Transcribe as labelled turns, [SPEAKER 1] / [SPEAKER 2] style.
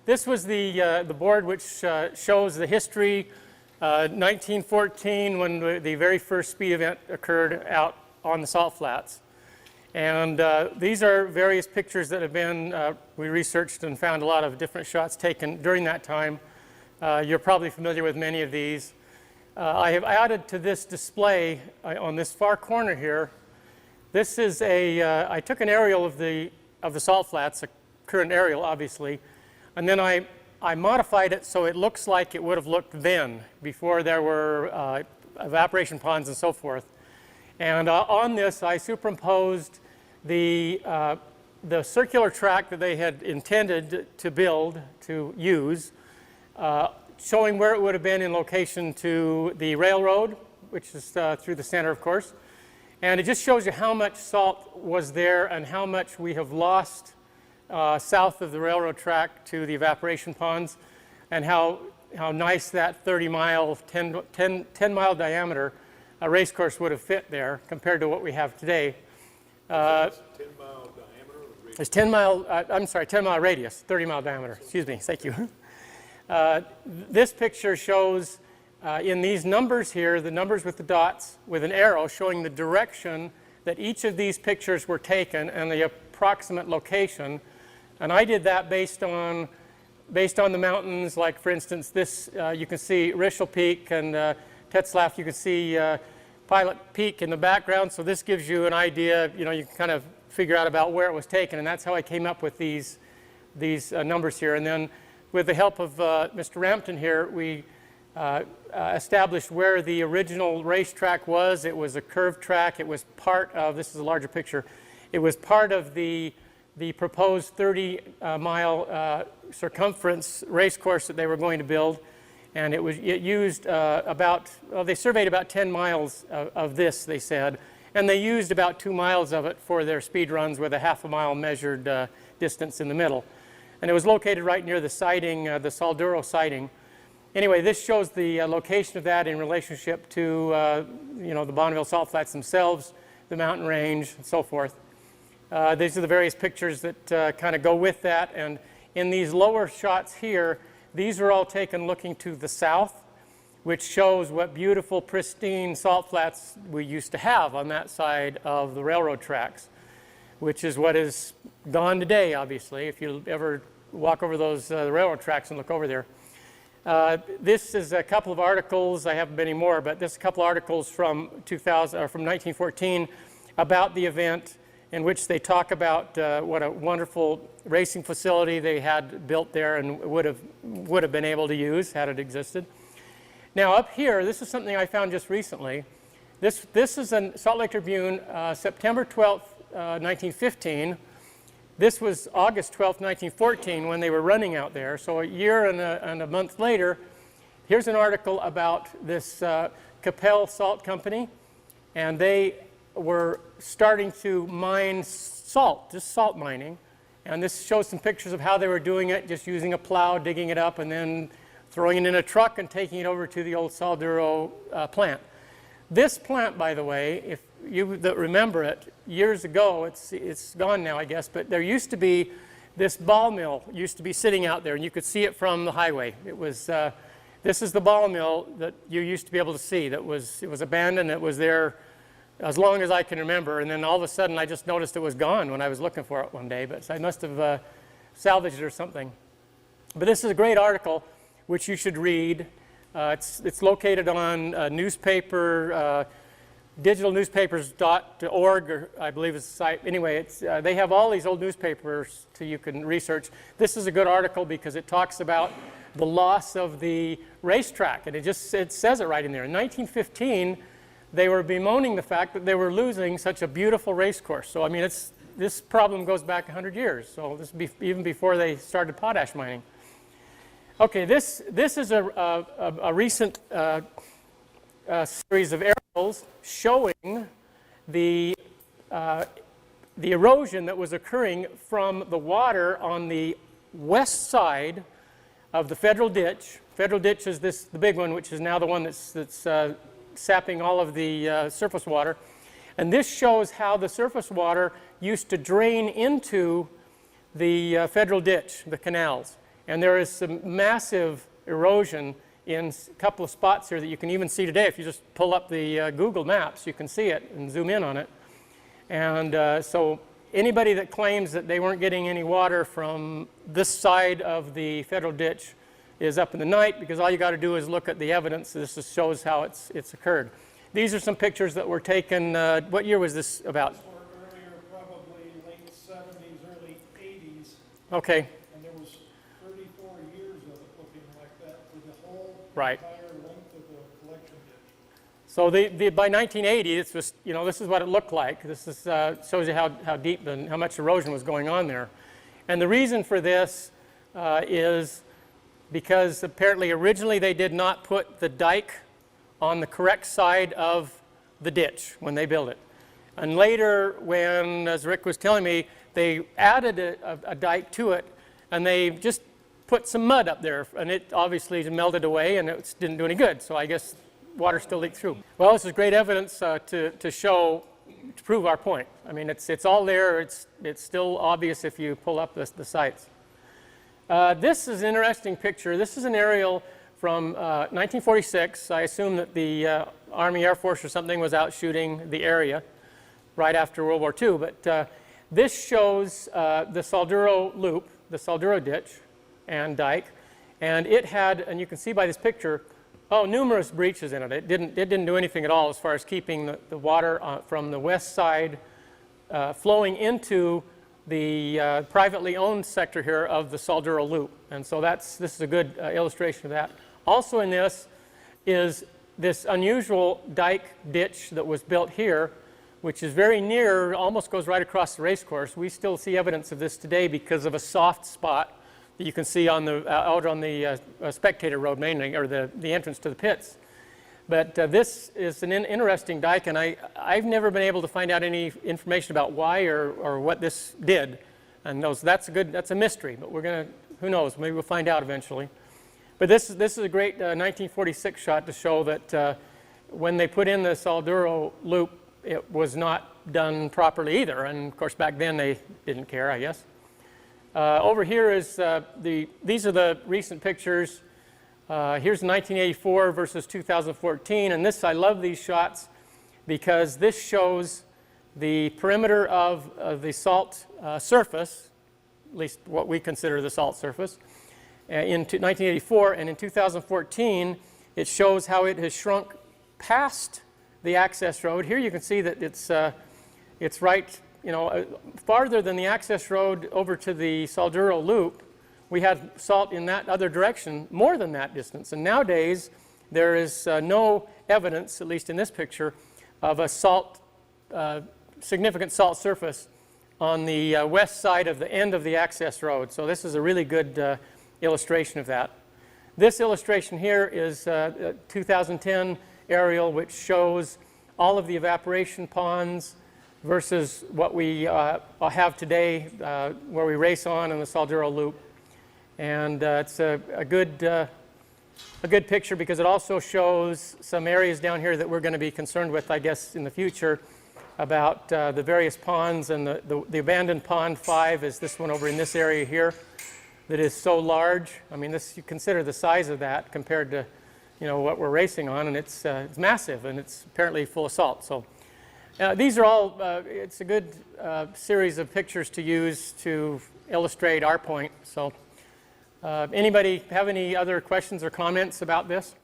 [SPEAKER 1] This was the board which shows the history, 1914 when the very first speed event occurred out on the salt flats. And these are various pictures that have been, we researched and found a lot of different shots taken during that time. You're probably familiar with many of these. I have added to this display on this far corner here. This is I took an aerial of the salt flats, a current aerial obviously, and then I modified it so it looks like it would have looked then, before there were evaporation ponds and so forth. And on this I superimposed the circular track that they had intended to build, to use, showing where it would have been in location to the railroad, which is through the center, of course. And it just shows you how much salt was there and how much we have lost south of the railroad track to the evaporation ponds, and how nice that 30-mile, 10-mile diameter race course would have fit there compared to what we have today.
[SPEAKER 2] 10-mile diameter?
[SPEAKER 1] It's 10-mile, I'm sorry, 10-mile radius, 30-mile diameter. Excuse me, thank you. This picture shows in these numbers here, the numbers with the dots with an arrow showing the direction that each of these pictures were taken and the approximate location. And I did that based on the mountains, like for instance this, you can see Richel Peak and Tetzlaff, you can see Pilot Peak in the background, so this gives you an idea, you can kind of figure out about where it was taken, and that's how I came up with these numbers here. And then with the help of Mr. Rampton here, we established where the original racetrack was. It was a curved track. It was part of, this is a larger picture, it was part of the proposed 30-mile circumference race course that they were going to build. And it used they surveyed about 10 miles of this, they said, and they used about 2 miles of it for their speed runs with a half-a-mile measured distance in the middle. And it was located right near the siding, the Salduro siding. Anyway, this shows the location of that in relationship to the Bonneville salt flats themselves, the mountain range, and so forth. These are the various pictures that kind of go with that. And in these lower shots here, these are all taken looking to the south, which shows what beautiful, pristine salt flats we used to have on that side of the railroad tracks, which is what is gone today, obviously, if you ever walk over those railroad tracks and look over there. This is a couple of articles, I haven't many more, but this is a couple of articles from 1914 about the event, in which they talk about what a wonderful racing facility they had built there and would have been able to use had it existed. Now up here, this is something I found just recently. This is in Salt Lake Tribune, September 12th, 1915. This was August 12th, 1914 when they were running out there. So a year and a month later, here's an article about this Capel Salt Company, and they were starting to mine salt, just salt mining. And this shows some pictures of how they were doing it, just using a plow, digging it up, and then throwing it in a truck and taking it over to the old Salduro plant. This plant, by the way, if you that remember it, years ago, it's gone now, I guess, but there used to be this ball mill used to be sitting out there, and you could see it from the highway. It was, this is the ball mill that you used to be able to see. It was abandoned. It was there as long as I can remember, and then all of a sudden I just noticed it was gone when I was looking for it one day, but I must have salvaged it or something. But this is a great article which you should read. It's located on newspaper, digitalnewspapers.org, or I believe is the site. Anyway, they have all these old newspapers so you can research. This is a good article because it talks about the loss of the racetrack, and it says it right in there. In 1915, they were bemoaning the fact that they were losing such a beautiful race course. So I mean, this problem goes back 100 years. So this even before they started potash mining. Okay, this is a recent series of aerials showing the erosion that was occurring from the water on the west side of the Federal Ditch. Federal Ditch is the big one, which is now the one that's sapping all of the surface water. And this shows how the surface water used to drain into the Federal Ditch, the canals. And there is some massive erosion in a couple of spots here that you can even see today. If you just pull up the Google Maps, you can see it and zoom in on it. And so anybody that claims that they weren't getting any water from this side of the federal ditch is up in the night, because all you got to do is look at the evidence. This just shows how it's occurred. These are some pictures that were taken, what year was this about?
[SPEAKER 2] Earlier, probably late 70s, early 80s.
[SPEAKER 1] Okay.
[SPEAKER 2] And there was 34 years of it looking like that for the whole
[SPEAKER 1] Right.
[SPEAKER 2] entire length of the collection ditch.
[SPEAKER 1] So by 1980, it's just, this is what it looked like. This is, shows you how deep and how much erosion was going on there. And the reason for this is because apparently originally they did not put the dike on the correct side of the ditch when they built it. And later, when, as Rick was telling me, they added a dike to it, and they just put some mud up there, and it obviously melted away, and it didn't do any good. So I guess water still leaked through. Well, this is great evidence to prove our point. I mean, it's all there. It's still obvious if you pull up the sites. This is an interesting picture. This is an aerial from 1946. I assume that the Army Air Force or something was out shooting the area right after World War II. But this shows the Salduro loop, the Salduro ditch and dike. And it had, and you can see by this picture, numerous breaches in it. It didn't do anything at all as far as keeping the water from the west side flowing into the privately owned sector here of the Salduro loop. And so this is a good illustration of that. Also in this is this unusual dike ditch that was built here, which is very near, almost goes right across the race course. We still see evidence of this today because of a soft spot that you can see on out on the spectator road mainly, or the entrance to the pits. But this is an interesting dike, and I've never been able to find out any information about why or what this did. And that's a mystery, but who knows, maybe we'll find out eventually. But this is a great 1946 shot to show that when they put in the Salduro loop, it was not done properly either. And of course, back then they didn't care, I guess. Over here is these are the recent pictures. Here's 1984 versus 2014, and I love these shots because this shows the perimeter of the salt surface, at least what we consider the salt surface, in 1984, and in 2014 it shows how it has shrunk past the access road. Here you can see that it's right, farther than the access road over to the Salduro loop. We had salt in that other direction more than that distance. And nowadays, there is no evidence, at least in this picture, of a significant salt surface on the west side of the end of the access road. So this is a really good illustration of that. This illustration here is a 2010 aerial, which shows all of the evaporation ponds versus what we have today, where we race on in the Salduro loop. And it's a good picture because it also shows some areas down here that we're going to be concerned with, I guess, in the future about the various ponds. And the abandoned pond 5 is this one over in this area here that is so large. I mean, you consider the size of that compared to what we're racing on, and it's massive, and it's apparently full of salt. So these are all, it's a good series of pictures to use to illustrate our point. So anybody have any other questions or comments about this?